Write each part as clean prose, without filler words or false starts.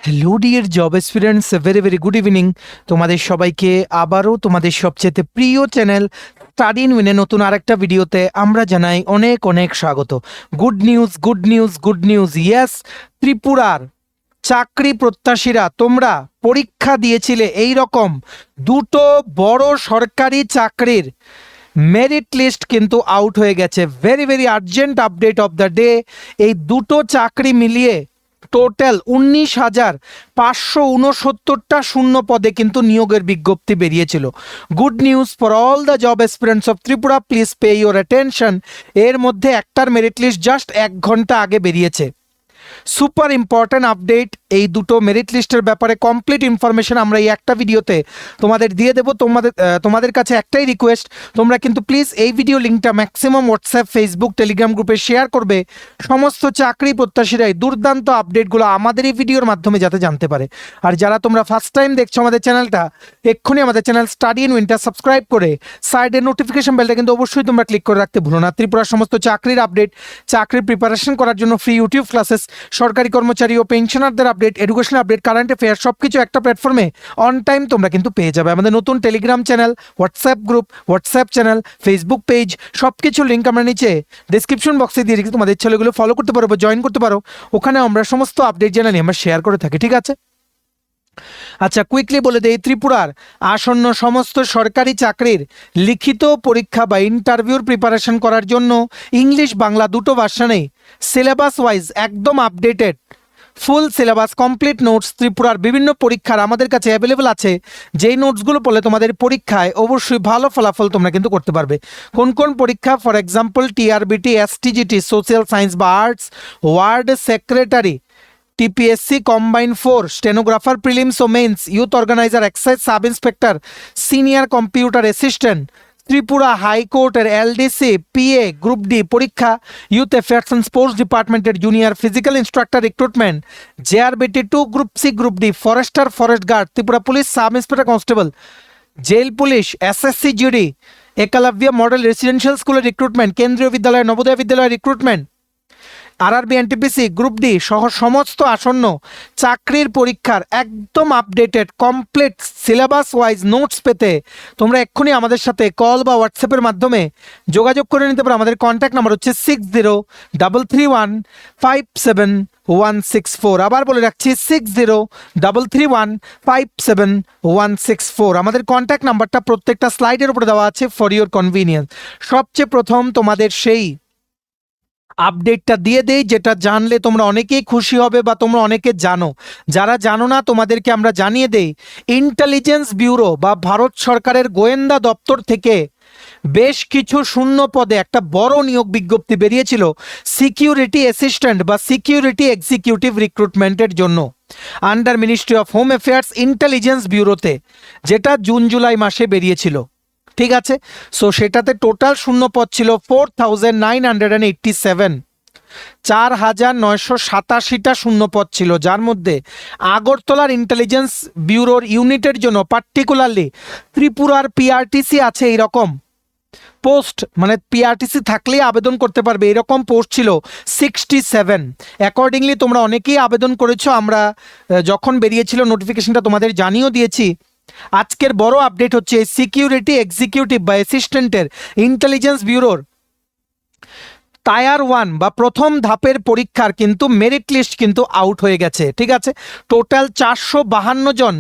Hello dear job experience, very very good evening. তোমাদের সবাইকে আবারও তোমাদের সবচেয়ে প্রিয় চ্যানেল স্টাডি ইন উইনে নতুন আরেকটা ভিডিওতে আমরা জানাই অনেক অনেক স্বাগত। Good news, good news, good news, yes. ত্রিপুরার চাকরি প্রত্যাশীরা, তোমরা পরীক্ষা দিয়েছিলে এই রকম দুটো বড় সরকারি চাকরির মেরিট লিস্ট কিন্তু আউট হয়ে গেছে। Very very urgent update of the day. এই দুটো চাকরি মিলিয়ে টোটাল 19,569টা শূন্য পদে কিন্তু নিয়োগের বিজ্ঞপ্তি বেরিয়েছিল। Good news for all the job aspirants of Tripura, please pay your attention. এর মধ্যে একটার মেরিট লিস্ট জাস্ট 1 ঘন্টা আগে বেরিয়েছে। Super important update. এই দুটো মেরিট লিস্টের ব্যাপারে কমপ্লিট ইনফরমেশন আমরা এই একটা ভিডিওতে তোমাদের দিয়ে দেবো। তোমাদের কাছে একটাই রিকোয়েস্ট, তোমরা কিন্তু প্লিজ এই ভিডিও লিঙ্কটা ম্যাক্সিমাম হোয়াটসঅ্যাপ, ফেসবুক, টেলিগ্রাম গ্রুপে শেয়ার করবে। সমস্ত চাকরি প্রত্যাশীরাই দুর্দান্ত আপডেটগুলো আমাদের এই ভিডিওর মাধ্যমে যাতে জানতে পারে। আর যারা তোমরা ফার্স্ট টাইম দেখছো আমাদের চ্যানেলটা, এক্ষুনি আমাদের চ্যানেল স্টাডি ইন উইনটা সাবস্ক্রাইব করে সাইডের নোটিফিকেশন বেলটা কিন্তু অবশ্যই তোমরা ক্লিক করে রাখতে ভুলো না। ত্রিপুরার সমস্ত চাকরির আপডেট, চাকরির প্রিপারেশন করার জন্য ফ্রি ইউটিউব ক্লাসেস, সরকারি কর্মচারী ও পেনশনারদের update, education update, current affair সবকিছু একটা প্ল্যাটফর্মে অন টাইম তোমরা কিন্তু পেয়ে যাবে। আমাদের নতুন Telegram channel, WhatsApp group, WhatsApp channel, Facebook page সবকিছু লিঙ্ক আমরা নিচে ডিসক্রিপশন বক্সে দিয়ে রেখেছি। তোমাদের ছেলেগুলো ফলো করতে পারো বা জয়েন করতে পারো। ওখানে আমরা সমস্ত আপডেট জানানি আমরা শেয়ার করে থাকি, ঠিক আছে? আচ্ছা, কুইকলি বলে দেই, ত্রিপুরার আসন্ন সমস্ত সরকারি চাকরির লিখিত পরীক্ষা বা ইন্টারভিউর প্রিপারেশন করার জন্য ইংলিশ বাংলা দুটো ভার্সনেই সিলেবাস ওয়াইজ একদম updated full syllabus, complete notes ত্রিপুরার বিভিন্ন পরীক্ষার আমাদের কাছে অ্যাভেলেবেল আছে। যেই নোটসগুলো পড়লে তোমাদের পরীক্ষায় অবশ্যই ভালো ফলাফল তোমরা কিন্তু করতে পারবে। কোন কোন পরীক্ষা? For example TRBT, STGT, social science বা arts, ward secretary, TPSC combine 4, stenographer prelims ও mains, youth organiser, excise sub inspector, senior computer assistant, Tripura হাইকোর্টের এলডিসি, পিএ গ্রুপ ডি পরীক্ষা, ইউথ অ্যাফেয়ার্স অ্যান্ড স্পোর্টস ডিপার্টমেন্টের junior physical instructor recruitment, JRBT 2 group C group D, forester, forest guard, Tripura police sub inspector constable, jail police, SSC GD, Eklavya model residential স্কুলের recruitment, কেন্দ্রীয় বিদ্যালয়, নবোদয় বিদ্যালয় recruitment, RRB, NTPC group D সহ সমস্ত আসন্ন চাকরির পরীক্ষার একদম updated complete syllabus wise notes পেতে তোমরা এক্ষুনি আমাদের সাথে কল বা হোয়াটসঅ্যাপের মাধ্যমে যোগাযোগ করে নিতে পারো। আমাদের কন্ট্যাক্ট নাম্বার হচ্ছে 6033157164। আবার বলে রাখছি 6033157164। আমাদের কন্ট্যাক্ট নাম্বারটা প্রত্যেকটা স্লাইডের উপরে দেওয়া আছে ফর ইউর কনভিনিয়েন্স। সবচেয়ে প্রথম তোমাদের সেই আপডেটটা দিয়ে দেই যেটা জানলে তোমরা অনেকেই খুশি হবে বা তোমরা অনেকে জানো। যারা জানো না তোমাদেরকে আমরা জানিয়ে দেই, ইন্টেলিজেন্স ব্যুরো বা ভারত সরকারের গোয়েন্দা দপ্তর থেকে বেশ কিছু শূন্য পদে একটা বড় নিয়োগ বিজ্ঞপ্তি বেরিয়েছিল সিকিউরিটি অ্যাসিস্ট্যান্ট বা সিকিউরিটি এক্সিকিউটিভ রিক্রুটমেন্টের জন্য under ministry of home affairs intelligence ব্যুরোতে, যেটা জুন জুলাই মাসে বেরিয়েছিল, ঠিক আছে? সো সেটাতে টোটাল শূন্য পদ ছিল 4987, 4987টা শূন্য পদ ছিল, যার মধ্যে আগরতলার ইন্টেলিজেন্স ব্যুরোর ইউনিটের জন্য পার্টিকুলারলি ত্রিপুরার পিআরটিসি আছে এইরকম পোস্ট, মানে পিআরটিসি থাকলেই আবেদন করতে পারবে এরকম পোস্ট ছিল 67। অ্যাকর্ডিংলি তোমরা অনেকেই আবেদন করেছো। আমরা যখন বেরিয়েছিল নোটিফিকেশনটা তোমাদের জানিয়েও দিয়েছি। আজকের বড় আপডেট হচ্ছে সিকিউরিটি এক্সিকিউটিভ বা অ্যাসিস্ট্যান্টের ইন্টেলিজেন্স ব্যুরোর টায়ার 1 বা প্রথম ধাপের পরীক্ষার কিন্তু মেরিট লিস্ট কিন্তু আউট হয়ে গেছে, ঠিক আছে? টোটাল 452 জন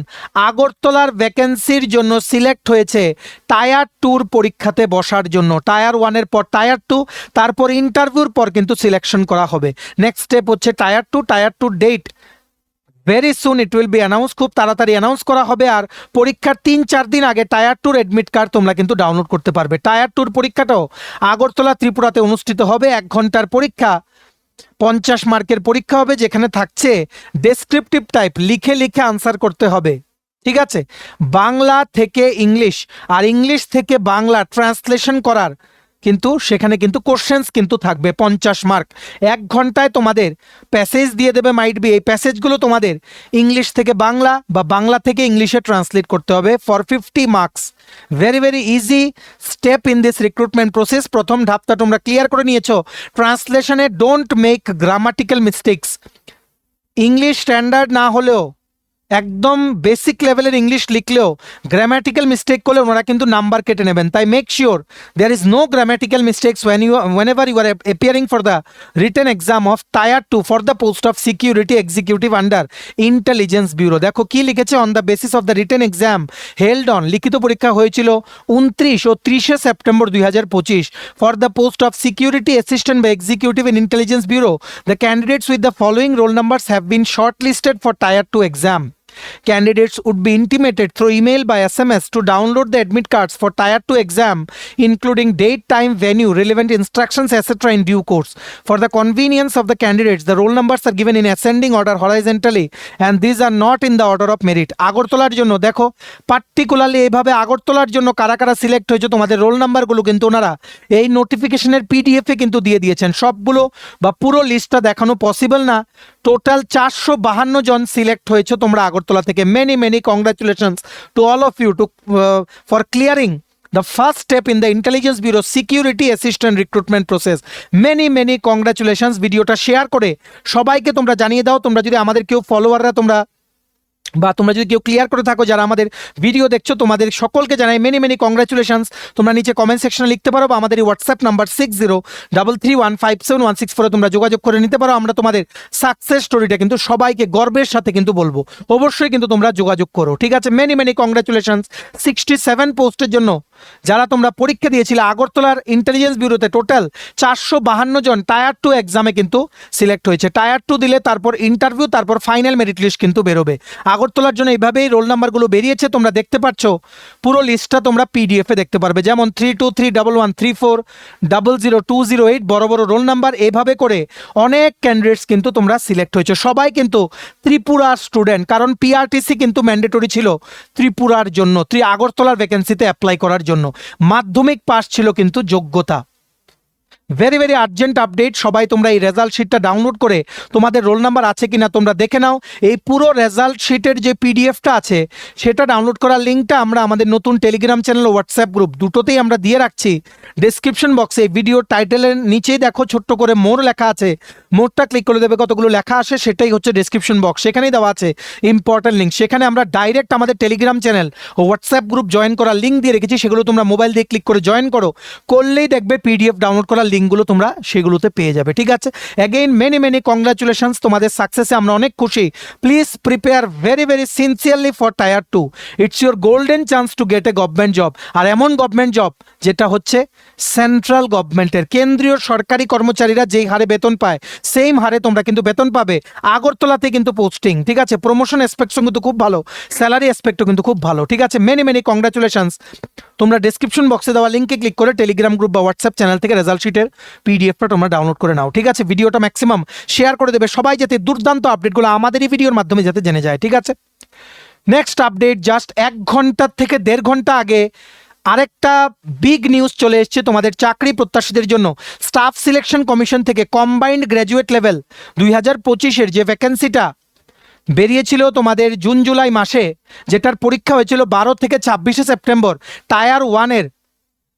আগরতলার ভ্যাকেন্সির জন্য সিলেক্ট হয়েছে টায়ার 2 পরীক্ষাতে বসার জন্য। টায়ার 1-এর পর টায়ার 2, তারপর ইন্টারভিউর পর কিন্তু সিলেকশন করা হবে। নেক্সট স্টেপ হচ্ছে tier 2। Tier 2 date very soon it will be announce, খুব তাড়াতাড়ি অ্যানাউন্স করা হবে। আর পরীক্ষার 3-4 দিন আগে টায়ার 2 অ্যাডমিট কার্ড তোমরা কিন্তু ডাউনলোড করতে পারবে। টায়ার 2 পরীক্ষাটাও আগরতলা ত্রিপুরাতে অনুষ্ঠিত হবে। 1 ঘন্টার পরীক্ষা, 50 মার্কের পরীক্ষা হবে, যেখানে থাকছে ডেসক্রিপটিভ টাইপ, লিখে লিখে আনসার করতে হবে, ঠিক আছে? বাংলা থেকে ইংলিশ আর ইংলিশ থেকে বাংলা ট্রান্সলেশন করার কিন্তু সেখানে কিন্তু কোশ্চেন্স কিন্তু থাকবে 50 মার্ক। 1 ঘন্টায় তোমাদের প্যাসেজ দিয়ে দেবে, মাইট বি এই প্যাসেজগুলো তোমাদের ইংলিশ থেকে বাংলা বা বাংলা থেকে ইংলিশে ট্রান্সলেট করতে হবে for 50 marks. Very very easy step in this recruitment process. প্রথম ধাপটা তোমরা ক্লিয়ার করে নিয়েছো। ট্রান্সলেশনে don't make grammatical mistakes. English standard না হলেও একদম বেসিক লেভেলের ইংলিশ লিখলেও গ্রামাটিক্যাল মিস্টেক করলে ওনারা কিন্তু নাম্বার কেটে নেবেন। তাই make sure there is no grammatical mistakes whenever you are appearing for the written exam of Tier 2 for the post of security executive under intelligence bureau। দেখো কি লিখেছে, on the basis of the written exam held on, লিখিত পরীক্ষা হয়েছিল 29 ও 30 September 2025 for the post of security assistant বা executive in intelligence bureau. The candidates with the following roll numbers have been short listed for Tier 2 exam. Candidates would be intimated through email by SMS to download the admit cards for Tier 2 exam, including date, time, venue, relevant instructions, etc. in due course. For the convenience of the candidates, the roll numbers are given in ascending order horizontally, and these are not in the order of merit. আগরতলার জন্য দেখো particularly এইভাবে আগরতলার জন্য কারা কারা select হয়েছে তোমাদের রোল নাম্বারগুলো কিন্তু ওনারা এই নোটিফিকেশনের পিডিএফে কিন্তু দিয়ে দিয়েছেন। সবগুলো বা পুরো লিস্টটা দেখানো পসিবল না। টোটাল 452 জন সিলেক্ট হয়েছে তোমরা আগরতলা থেকে। Many many congratulations to all of you to for clearing the first step in the intelligence bureau security assistant recruitment process. many congratulations। ভিডিওটা শেয়ার করে সবাইকে তোমরা জানিয়ে দাও। তোমরা যদি আমাদের কেউ ফলোয়াররা তোমরা যদি কেউ ক্লিয়ার করে থাকো যারা আমাদের ভিডিও দেখছো, তোমাদের সকলকে জানাই মেনি কংগ্রাচুলেশনস। তোমরা নিচে কমেন্ট সেকশনে লিখতে পারো বা আমাদের এই হোয়াটসঅ্যাপ নাম্বার 6033157164 তোমরা যোগাযোগ করে নিতে পারো। আমরা তোমাদের সাকসেস স্টোরিটা কিন্তু সবাইকে গর্বের সাথে কিন্তু বলবো। অবশ্যই কিন্তু তোমরা যোগাযোগ করো, ঠিক আছে। Many congratulations. 67 পোস্টের জন্য যারা তোমরা পরীক্ষা দিয়েছিলে আগরতলার ইন্টেলিজেন্স ব্যুরোতে টোটাল 452 জন Tier 2 এক্সামে কিন্তু সিলেক্ট হয়েছে। Tier 2 দিলে তারপর ইন্টারভিউ, তারপর ফাইনাল মেরিট লিস্ট কিন্তু বেরোবে। আগরতলার জন্য এইভাবেই রোল নাম্বারগুলো বেরিয়েছে। তোমরা দেখতে পাচ্ছ পুরো লিস্টটা তোমরা পিডিএফে দেখতে পারবে, যেমন 323114002008 বড় রোল নাম্বার। এইভাবে করে অনেক ক্যান্ডিডেটস কিন্তু তোমরা সিলেক্ট হয়েছে। সবাই কিন্তু ত্রিপুরার স্টুডেন্ট, কারণ পিআরটিসি কিন্তু ম্যান্ডেটরি ছিল ত্রিপুরার জন্য, আগরতলার ভ্যাকেন্সিতে অ্যাপ্লাই করার জন্য। মাধ্যমিক পাস ছিল কিন্তু যোগ্যতা। ভেরি আর্জেন্ট আপডেট, সবাই তোমরা এই রেজাল্ট শিটটা ডাউনলোড করে তোমাদের রোল নাম্বার আছে কিনা তোমরা দেখে নাও। এই পুরো রেজাল্ট শিটের যে পিডিএফটা আছে সেটা ডাউনলোড করার লিঙ্কটা আমরা আমাদের নতুন টেলিগ্রাম চ্যানেল ও হোয়াটসঅ্যাপ গ্রুপ দুটোতেই আমরা দিয়ে রাখছি ডেসক্রিপশন বক্সে। ভিডিও টাইটেলের নিচেই দেখো ছোট্ট করে মোর লেখা আছে, মোরটা ক্লিক করে দেবে, কতগুলো লেখা আসে সেটাই হচ্ছে ডেসক্রিপশন বক্স। সেখানেই দেওয়া আছে ইম্পর্টেন্ট লিঙ্ক। সেখানে আমরা ডাইরেক্ট আমাদের টেলিগ্রাম চ্যানেল ও হোয়াটসঅ্যাপ গ্রুপ জয়েন করার লিঙ্ক দিয়ে রেখেছি, সেগুলো তোমরা মোবাইল দিয়ে ক্লিক করে জয়েন করলেই দেখবে পিডিএফ ডাউনলোড করার লিঙ্কগুলো তোমরা সেগুলোতে পেয়ে যাবে, ঠিক আছে। অ্যাগেইন মেনি কংগ্রাচুলেশনস, তোমাদের সাকসেসে আমরা অনেক খুশি। Please prepare very sincerely for Tier 2। It's your golden chance to get a government job. আর এমন গভর্নমেন্ট জব যেটা হচ্ছে সেন্ট্রাল গভর্নমেন্টের, কেন্দ্রীয় সরকারি কর্মচারীরা যেই হারে বেতন পায় সেম হারে তোমরা কিন্তু বেতন পাবে। আগরতলাতে কিন্তু পোস্টিং, ঠিক আছে। প্রমোশন এসপেক্টও কিন্তু খুব ভালো, স্যালারি এসপেক্টও কিন্তু খুব ভালো, ঠিক আছে। Many congratulations. তোমরা ডেসক্রিপশন বক্সে দেওয়া লিঙ্কে ক্লিক করে টেলিগ্রাম গ্রুপ বা হোয়াটসঅ্যাপ চ্যানেল থেকে রেজাল্ট শিটের পিডিএফটা তোমরা ডাউনলোড করে নাও, ঠিক আছে। ভিডিওটা ম্যাক্সিমাম শেয়ার করে দেবে সবাই, যাতে দুর্দান্ত আপডেটগুলো আমাদের এই ভিডিওর মাধ্যমে যাতে জেনে যায়, ঠিক আছে। নেক্সট আপডেট, জাস্ট 1 ঘন্টা থেকে 1.5 ঘন্টা আগে আরেকটা বিগ নিউজ চলে এসেছে তোমাদের চাকরি প্রত্যাশীদের জন্য। স্টাফ সিলেকশন কমিশন থেকে কম্বাইন্ড গ্র্যাজুয়েট লেভেল 2025-এর যে ভ্যাকেন্সিটা বেরিয়েছিল তোমাদের জুন জুলাই মাসে, যেটার পরীক্ষা হয়েছিল 12 থেকে 26 সেপ্টেম্বর, Tier 1-এর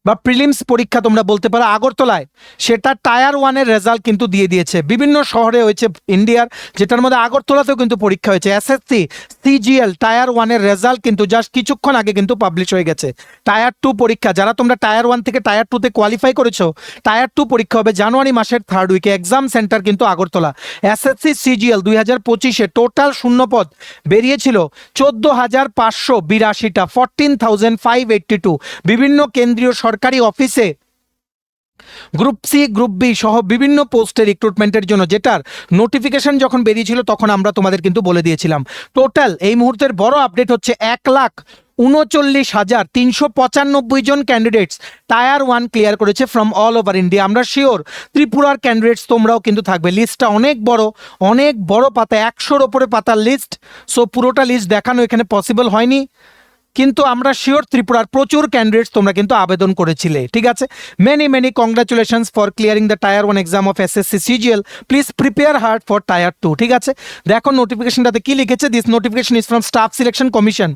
বা প্রিলিমস পরীক্ষা তোমরা বলতে পারো আগরতলায়, সেটা Tier 1-এর রেজাল্ট কিন্তু দিয়ে দিয়েছে। বিভিন্ন শহরে হয়েছে ইন্ডিয়ার, যেটার মধ্যে আগরতলাতেও কিন্তু পরীক্ষা হয়েছে। এসএসসি সিজিএল Tier 1-এর রেজাল্ট কিন্তু জাস্ট কিছুক্ষণ আগে কিন্তু পাবলিশ হয়ে গেছে। Tier 2 পরীক্ষা, যারা তোমরা Tier 1 থেকে Tier 2-তে কোয়ালিফাই করেছো, Tier 2 পরীক্ষা হবে জানুয়ারি মাসের 3rd উইকে। এক্সাম সেন্টার কিন্তু আগরতলা। এসএসসি সিজিএল 2025-এ টোটাল শূন্যপদ বেরিয়েছিল 14,582টা, 14,582। বিভিন্ন কেন্দ্রীয় সরকারি অফিসে গ্রুপ সি গ্রুপ বি সহ বিভিন্ন পোস্টে রিক্রুটমেন্টের জন্য, যেটার নোটিফিকেশন যখন বেরিয়েছিল তখন আমরা তোমাদের কিন্তু বলে দিয়েছিলাম। টোটাল এই মুহূর্তের বড় আপডেট হচ্ছে 1,39,395 জন ক্যান্ডিডেটস Tier 1 ক্লিয়ার করেছে ফ্রম অল ওভার ইন্ডিয়া। আমরা শিওর ত্রিপুরার ক্যান্ডিডেটস তোমরাও কিন্তু থাকবে। লিস্টটা অনেক বড় পাতা, 100-র ওপরে পাতার লিস্ট। সো পুরোটা লিস্ট দেখানো এখানে পসিবল হয়নি, কিন্তু আমরা শিওর ত্রিপুরার প্রচুর ক্যান্ডিডেটস তোমরা কিন্তু আবেদন করেছিলে, ঠিক আছে। Many congratulations for clearing the tyre 1 exam of SSC CGL, please prepare hard for tyre 2, ঠিক আছে। দেখো নোটিফিকেশনটাতে কি লিখেছে, this notification is from staff selection commission,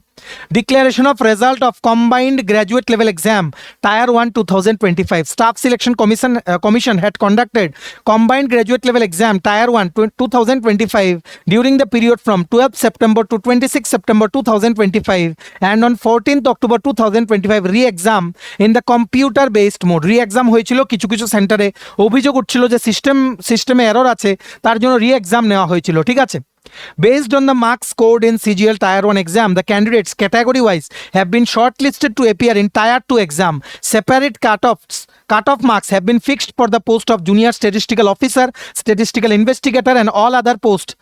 declaration of result of combined graduate level exam tyre 1 2025, staff selection commission had conducted combined graduate level exam tier 1 2025 during the period from 12th September to 26th September 2025 and on 14th October 2025 re-exam in the computer based mode. re-exam হয়েছিল, কিছু কিছু সেন্টারে অভিযোগ উঠছিল যে সিস্টেমে error আছে, তার জন্য re-exam নেওয়া হয়েছিল, ঠিক আছে। Based on the marks scored in CGL Tier 1 exam, the candidates category-wise have been shortlisted to appear in Tier 2 exam. Separate cutoff marks have been fixed for the post of Junior Statistical Officer, Statistical Investigator and all other posts.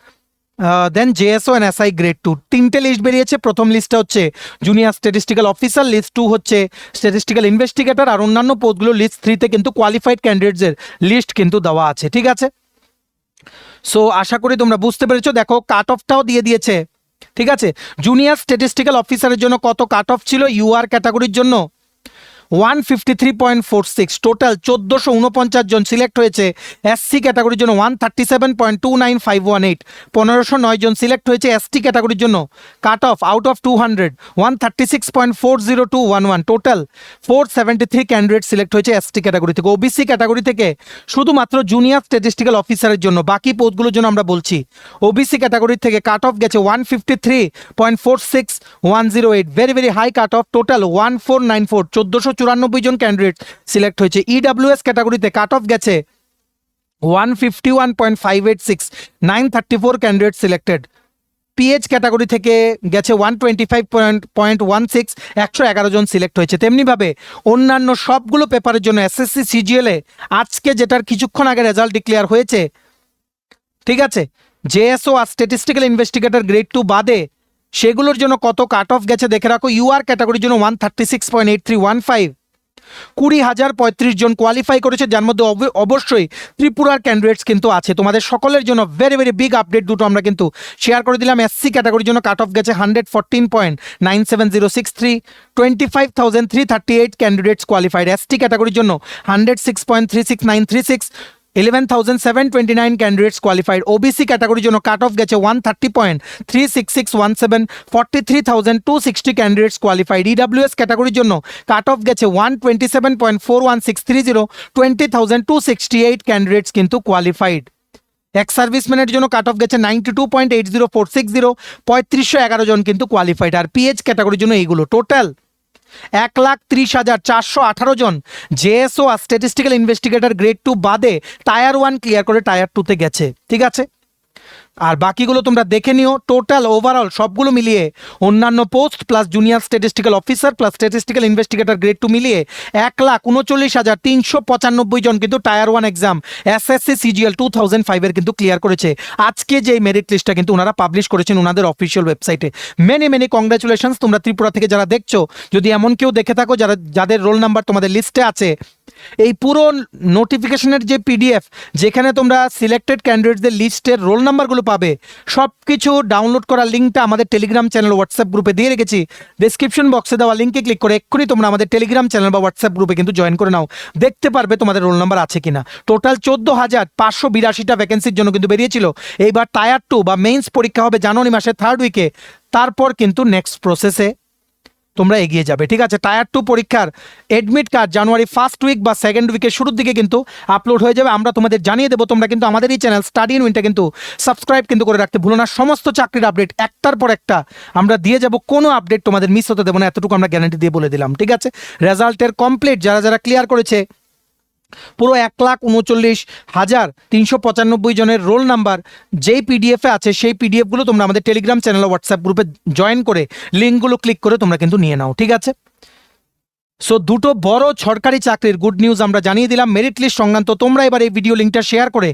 Then JSO and SI grade 2 তিনটে list বেরিয়েছে। প্রথম লিস্টটা হচ্ছে junior statistical officer, list 2 হচ্ছে statistical investigator, আর অন্যান্য পোস্টগুলো list 3-তে কিন্তু qualified ক্যান্ডিডেটসের list কিন্তু দেওয়া আছে, ঠিক আছে। সো আশা করি তোমরা বুঝতে পেরেছো। দেখো কাট অফটাও দিয়ে দিয়েছে, ঠিক আছে। জুনিয়র স্ট্যাটিস্টিক্যাল অফিসারের জন্য কত কাট অফ ছিল ইউআর ক্যাটাগরির জন্য 153.46, টোটাল 1449 জন সিলেক্ট হয়েছে। এসসি ক্যাটাগরির জন্য 137.29518, 1509 জন সিলেক্ট হয়েছে। এসটি ক্যাটাগরির জন্য cut off out of 200 136.40211, total 473 candidate select হয়েছে এসটি ক্যাটাগরি থেকে। ওবিসি ক্যাটাগরি থেকে শুধুমাত্র জুনিয়র স্ট্যাটিস্টিক্যাল অফিসারের জন্য, বাকি পোস্টগুলোর জন্য আমরা বলছি। ওবিসি ক্যাটাগরি থেকে কাট অফ গেছে 153.46108, very high cut off, total 1494, 1494 জন ক্যান্ডিডেট সিলেক্ট হয়েছে। ইডাব্লিউএস ক্যাটাগরিতে কাট অফ গেছে 151.586, 934 ক্যান্ডিডেট সিলেক্টেড। পিএইচ ক্যাটাগরি থেকে গেছে 125.16, 111 জন সিলেক্ট হয়েছে। তেমনিভাবে অন্যান্য সবগুলো পেপারের জন্য এসএসসি সিজিএলে আজকে যেটার কিছুক্ষণ আগে রেজাল্ট ডিক্লেয়ার হয়েছে, ঠিক আছে, জেএসও আর স্ট্যাটিস্টিক্যাল ইনভেস্টিগেটর গ্রেড 2 বাদে সেগুলোর জন্য কত কাট অফ গেছে দেখে রাখো। ইউআর ক্যাটাগরির জন্য 136.8315, 20,035 জন কোয়ালিফাই করেছে, যার মধ্যে অবশ্যই ত্রিপুরার ক্যান্ডিডেটস কিন্তু আছে। তোমাদের সকলের জন্য ভেরি বিগ আপডেট দুটো আমরা কিন্তু শেয়ার করে দিলাম। এসসি ক্যাটাগরির জন্য কাট অফ গেছে 114.97063, 25,338 ক্যান্ডিডেটস কোয়ালিফাইড। এসটি ক্যাটাগরির জন্য 106.36936, 11,729 ক্যান্ডিডেটস কোয়ালিফাইড। ওবিসি ক্যাটাগরির জন্য কাট অফ গেছে 130.36617, 43,260 ক্যান্ডিডেটস কোয়ালিফাইড। ইডাব্লিউএস ক্যাটাগরির জন্য কাট অফ গেছে 127.41630, 20,268 ক্যান্ডিডেটস কিন্তু কোয়ালিফাইড। এক্স সার্ভিসম্যানের জন্য কাট অফ গেছে 92.80460, 3511 জন কিন্তু কোয়ালিফাইড। আর পিএইচ ক্যাটাগরির জন্য এইগুলো টোটাল 1,30,418 জন জেএসও আর স্ট্যাটিস্টিক্যাল ইনভেস্টিগেটর গ্রেড 2 বাদে টায়ার 1 ক্লিয়ার করে টায়ার 2-তে গেছে, ঠিক আছে। আর বাকিগুলো তোমরা দেখে নিও। টোটাল ওভারঅল সবগুলো মিলিয়ে অন্যান্য post plus junior statistical officer plus statistical investigator grade 2 মিলিয়ে 1,39,395 জন কিন্তু টায়ার 1 এক্সাম এসএসসি সিজিএল 2005 কিন্তু ক্লিয়ার করেছে। আজকে যে মেরিট লিস্টটা কিন্তু ওনারা পাবলিশ করেছেন ওনাদের অফিসিয়াল ওয়েবসাইটে। মেনি কংগ্রাচুলেশনস তোমরা ত্রিপুরা থেকে যারা দেখছো। যদি এমন কেউ দেখে থাকো যাদের রোল নাম্বার তোমাদের লিস্টে আছে, এই পুরো নোটিফিকেশনের যে পিডিএফ যেখানে তোমরা সিলেক্টেড ক্যান্ডিডেটদের লিস্টের রোল নাম্বারগুলো পাবে, সব কিছু ডাউনলোড করার লিঙ্কটা আমাদের টেলিগ্রাম চ্যানেল হোয়াটসঅ্যাপ গ্রুপে দিয়ে রেখেছি। ডেসক্রিপশন বক্সে দেওয়া লিঙ্কে ক্লিক করে এক্ষুনি তোমরা আমাদের টেলিগ্রাম চ্যানেল বা হোয়াটসঅ্যাপ গ্রুপে কিন্তু জয়েন করে নাও, দেখতে পারবে তোমাদের রোল নাম্বার আছে কিনা। টোটাল 14,582টা ভ্যাকেন্সির জন্য কিন্তু বেরিয়েছিল। এইবার টায়ার 2 বা মেইনস পরীক্ষা হবে জানুয়ারি মাসের 3rd উইকে, তারপর কিন্তু নেক্সট প্রসেসে তোমরা এগিয়ে যাবে, ঠিক আছে। টায়ার 2 পরীক্ষার এডমিট কার্ড জানুয়ারি 1st উইক বা 2nd উইকের শুরুর দিকে কিন্তু আপলোড হয়ে যাবে, আমরা তোমাদের জানিয়ে দেবো। তোমরা কিন্তু আমাদের এই চ্যানেল স্টাডি ইন উইনটা কিন্তু সাবস্ক্রাইব কিন্তু করে রাখতে ভুলো না। সমস্ত চাকরির আপডেট একটার পর একটা আমরা দিয়ে যাব, কোনো আপডেট তোমাদের মিস হতে দেবো না, এতটুকু আমরা গ্যারান্টি দিয়ে বলে দিলাম, ঠিক আছে। রেজাল্টের কমপ্লিট যারা ক্লিয়ার করেছে পুরো 1,39,395 জনের রোল নাম্বার যেই পিডিএফে আছে সেই পিডিএফগুলো তোমরা আমাদের টেলিগ্রাম চ্যানেল হোয়াটসঅ্যাপ গ্রুপে জয়েন করে লিঙ্কগুলো ক্লিক করে তোমরা কিন্তু নিয়ে নাও, ঠিক আছে। সো দুটো বড় সরকারি চাকরির গুড নিউজ আমরা জানিয়ে দিলাম। মেরিট লিস্ট সংক্রান্ত তোমরা এবার এই ভিডিও লিঙ্কটা শেয়ার করে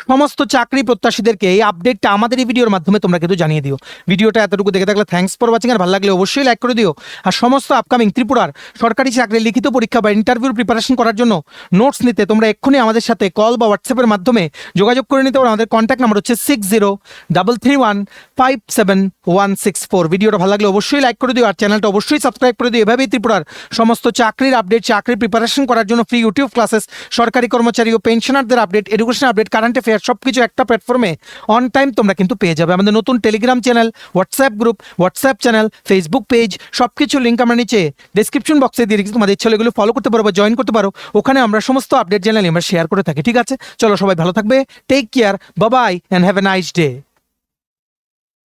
সমস্ত চাকরি প্রত্যাশীদেরকে এই আপডেটটা আমাদের এই ভিডিওর মাধ্যমে তোমরা কিন্তু জানিয়ে দিও। ভিডিওটা এতটুকু দেখে থাকলে থ্যাঙ্কস ফর ওয়াচিং, আর ভালো লাগলে অবশ্যই লাইক করে দিও। আর সমস্ত আপকামিং ত্রিপুরার সরকারি চাকরির লিখিত পরীক্ষা বা ইন্টারভিউর প্রিপারেশন করার জন্য নোটস নিতে তোমরা এক্ষুনি আমাদের সাথে কল বা হোয়াটসঅ্যাপের মাধ্যমে যোগাযোগ করে নিতে পারো। আমাদের কন্ট্যাক্ট নাম্বার হচ্ছে 6033157164। ভিডিওটা ভালো লাগলে অবশ্যই লাইক করে দিও, আর চ্যানেলটা অবশ্যই সাবস্ক্রাইব করে দিও। এভাবেই ত্রিপুরার সমস্ত চাকরির আপডেট, চাকরির প্রিপারেশন করার জন্য ফ্রি ইউটিউব ক্লাসেস, সরকারি কর্মচারী ও পেনশনারদের update, education update, current affair সব কিছু একটা প্ল্যাটফর্মে অন টাইম তোমরা কিন্তু পেয়ে যাবে। আমাদের নতুন Telegram channel, WhatsApp group, WhatsApp channel, Facebook page সব কিছু লিঙ্ক আমরা নিচে ডেসক্রিপশন বক্সে দিয়ে রেখেছি। তোমাদের ইচ্ছা হলে এগুলো ফলো করতে পারো বা জয়েন করতে পারো। ওখানে আমরা সমস্ত আপডেট চ্যানেল আমরা শেয়ার করে থাকি। ঠিক আছে, চলো সবাই ভালো থাকবে, take care, bye bye and have a nice day.